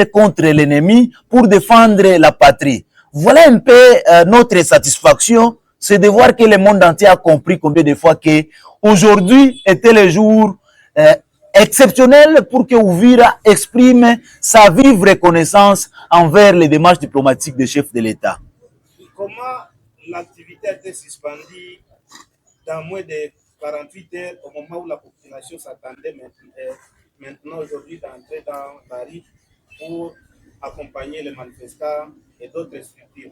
contre l'ennemi pour défendre la patrie. Voilà un peu notre satisfaction, c'est de voir que le monde entier a compris combien de fois que aujourd'hui était le jour exceptionnel pour que Uvira exprime sa vive reconnaissance envers les démarches diplomatiques des chefs de l'État. Comment l'activité a été suspendue dans moins de 48 heures au moment où la population s'attendait maintenant aujourd'hui d'entrer dans Paris pour accompagner les manifestants et d'autres structures?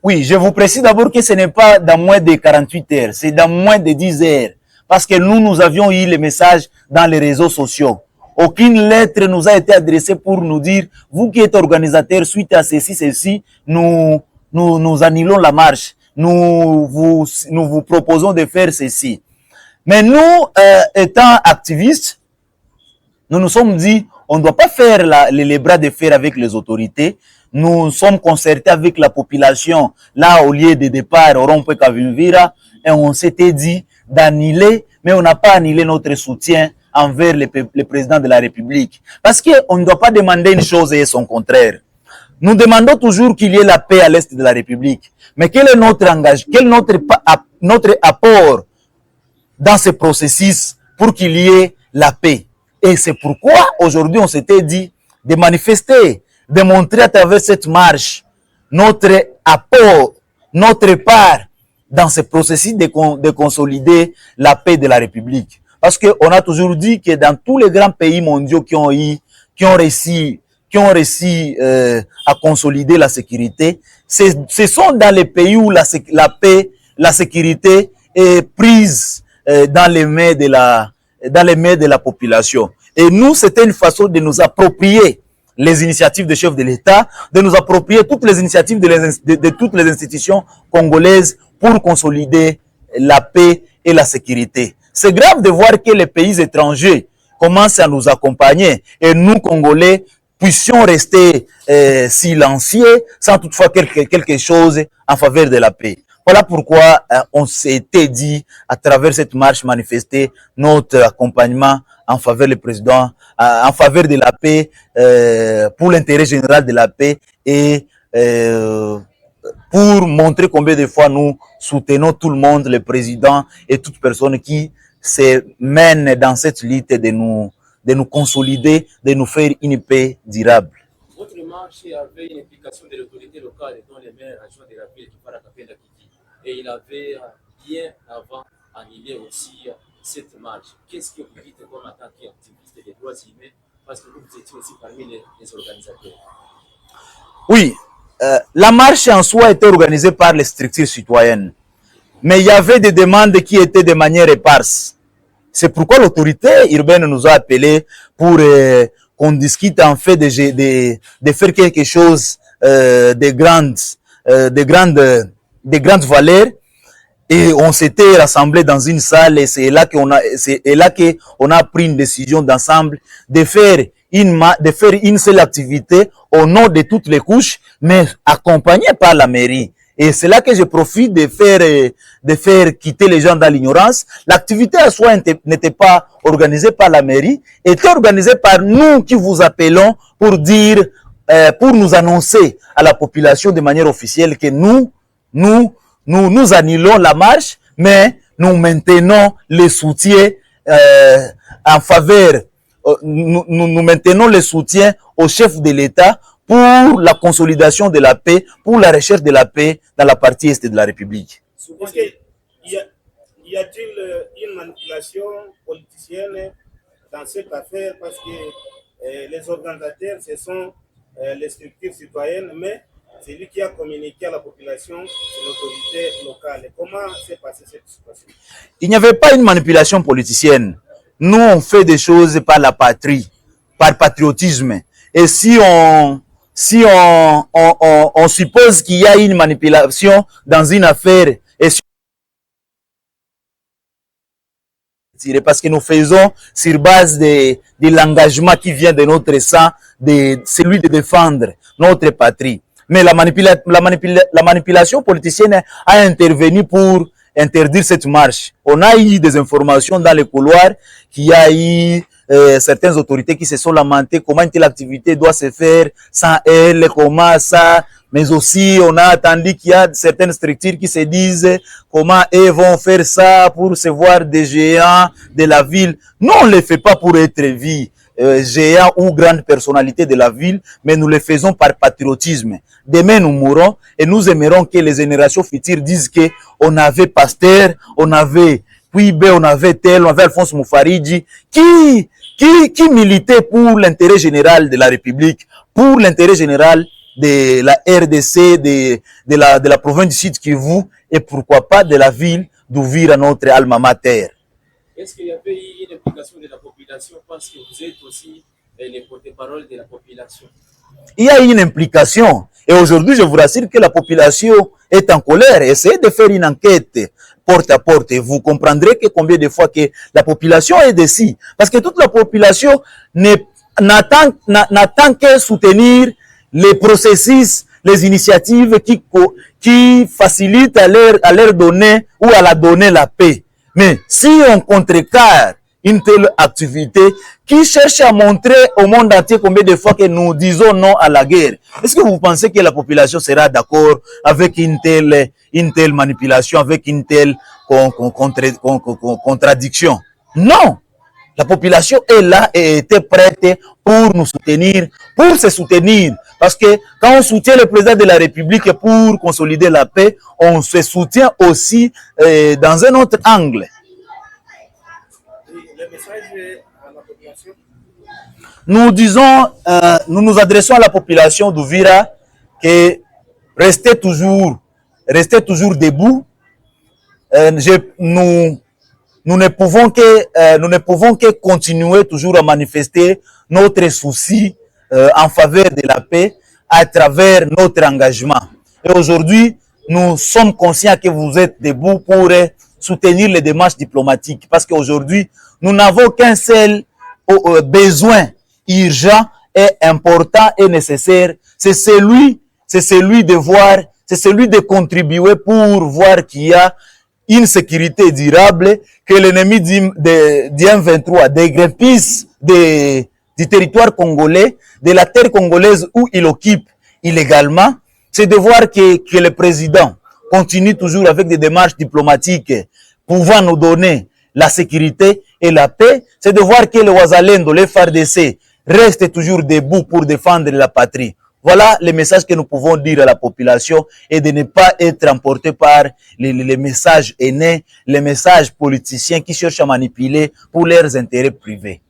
Oui, je vous précise d'abord que ce n'est pas dans moins de 48 heures, c'est dans moins de 10 heures. Parce que nous avions eu les messages dans les réseaux sociaux. Aucune lettre nous a été adressée pour nous dire, vous qui êtes organisateur, suite à ceci, nous annulons la marche. Nous vous proposons de faire ceci. Mais nous, étant activistes, nous nous sommes dit, on ne doit pas faire les bras de fer avec les autorités. Nous sommes concertés avec la population, là, au lieu de départ, au rond-point Kavimvira, et on s'était dit d'annuler, mais on n'a pas annulé notre soutien envers le président de la République. Parce qu'on ne doit pas demander une chose et son contraire. Nous demandons toujours qu'il y ait la paix à l'est de la République. Mais quel est notre engagement, quel est notre apport dans ce processus pour qu'il y ait la paix? Et c'est pourquoi aujourd'hui on s'était dit de manifester, de montrer à travers cette marche notre apport, notre part dans ce processus de consolider la paix de la République. Parce qu'on a toujours dit que dans tous les grands pays mondiaux qui ont réussi à consolider la sécurité, ce sont dans les pays où la paix, la sécurité est prise dans les mains de la population. Et nous, c'était une façon de nous approprier les initiatives des chefs de l'État, de nous approprier toutes les initiatives de toutes les institutions congolaises pour consolider la paix et la sécurité. C'est grave de voir que les pays étrangers commencent à nous accompagner et nous, Congolais, puissions rester silencieux sans toutefois quelque chose en faveur de la paix. Voilà pourquoi on s'était dit, à travers cette marche, manifester notre accompagnement en faveur du président, en faveur de la paix, pour l'intérêt général de la paix et pour montrer combien de fois nous soutenons tout le monde, le président et toute personne qui se mène dans cette lutte de nous consolider, de nous faire une paix durable. Votre marche avait une implication de l'autorité locale, dont les maires adjoints de la ville qui parlent à Kapenda Kiki. Et il avait bien avant annulé aussi cette marche. Qu'est-ce que vous dites comme en tant qu'activiste des droits humains? Parce que vous étiez aussi parmi les organisateurs. Oui, la marche en soi était organisée par les structures citoyennes. Mais il y avait des demandes qui étaient de manière éparse. C'est pourquoi l'autorité urbaine nous a appelés pour qu'on discute en fait de faire quelque chose de grandes valeurs. Et on s'était rassemblés dans une salle et c'est là qu'on a pris une décision d'ensemble de faire une seule activité au nom de toutes les couches, mais accompagnée par la mairie. Et c'est là que je profite de faire quitter les gens dans l'ignorance. L'activité à soi n'était pas organisée par la mairie, était organisée par nous qui vous appelons pour dire, pour nous annoncer à la population de manière officielle que nous annulons la marche, mais nous maintenons le soutien en faveur, nous maintenons le soutien au chef de l'État pour la consolidation de la paix, pour la recherche de la paix dans la partie est de la République. Est-ce qu'il y a-t-il une manipulation politicienne dans cette affaire? Parce que les organisateurs, ce sont les structures citoyennes, mais c'est lui qui a communiqué à la population, c'est l'autorité locale. Comment s'est passée cette situation? Il n'y avait pas une manipulation politicienne. Nous, on fait des choses par la patrie, par patriotisme. Et si on suppose qu'il y a une manipulation dans une affaire, parce que nous faisons sur base de l'engagement qui vient de notre sang, de celui de défendre notre patrie. Mais la manipulation politicienne a intervenu pour interdire cette marche. On a eu des informations dans les couloirs qu'il y a eu certaines autorités qui se sont lamentées comment une telle activité doit se faire sans elles, comment ça. Mais aussi, on a entendu qu'il y a certaines structures qui se disent comment elles vont faire ça pour recevoir des géants de la ville. Non, on ne le fait pas pour être vu géants ou grandes personnalités de la ville, mais nous le faisons par patriotisme. Demain, nous mourrons et nous aimerons que les générations futures disent que on avait Pasteur, on avait Puibe, on avait tel, on avait Alphonse Moufariji, qui militait pour l'intérêt général de la République, pour l'intérêt général de la RDC, de la province du Sud Kivu et pourquoi pas de la ville d'Uvira, notre alma mater. Est-ce qu'il y avait eu une implication de la population parce que vous êtes aussi les porte-parole de la population? Il y a une implication. Et aujourd'hui, je vous rassure que la population est en colère. Essayez de faire une enquête porte à porte et vous comprendrez que combien de fois que la population est déçue. Parce que toute la population n'attend que soutenir les processus, les initiatives qui facilitent à leur donner ou à la donner la paix. Mais si on contrecarre une telle activité qui cherche à montrer au monde entier combien de fois que nous disons non à la guerre, est-ce que vous pensez que la population sera d'accord avec une telle manipulation, avec une telle contradiction? Non! La population est là et était prête pour nous soutenir, pour se soutenir. Parce que quand on soutient le président de la République pour consolider la paix, on se soutient aussi dans un autre angle. Le message à la population? Nous disons, nous nous adressons à la population d'Uvira que restez toujours debout. Nous ne pouvons que continuer toujours à manifester notre souci en faveur de la paix à travers notre engagement. Et aujourd'hui, nous sommes conscients que vous êtes debout pour soutenir les démarches diplomatiques. Parce qu'aujourd'hui, nous n'avons qu'un seul besoin urgent et important et nécessaire. C'est celui de contribuer pour voir qu'il y a une sécurité durable, que l'ennemi du M23 dégrépisse du territoire congolais, de la terre congolaise où il occupe illégalement. C'est de voir que le président continue toujours avec des démarches diplomatiques pouvant nous donner la sécurité et la paix. C'est de voir que le Wazalendo, les FARDC, restent toujours debout pour défendre la patrie. Voilà le message que nous pouvons dire à la population et de ne pas être emporté par les messages haineux, les messages politiciens qui cherchent à manipuler pour leurs intérêts privés.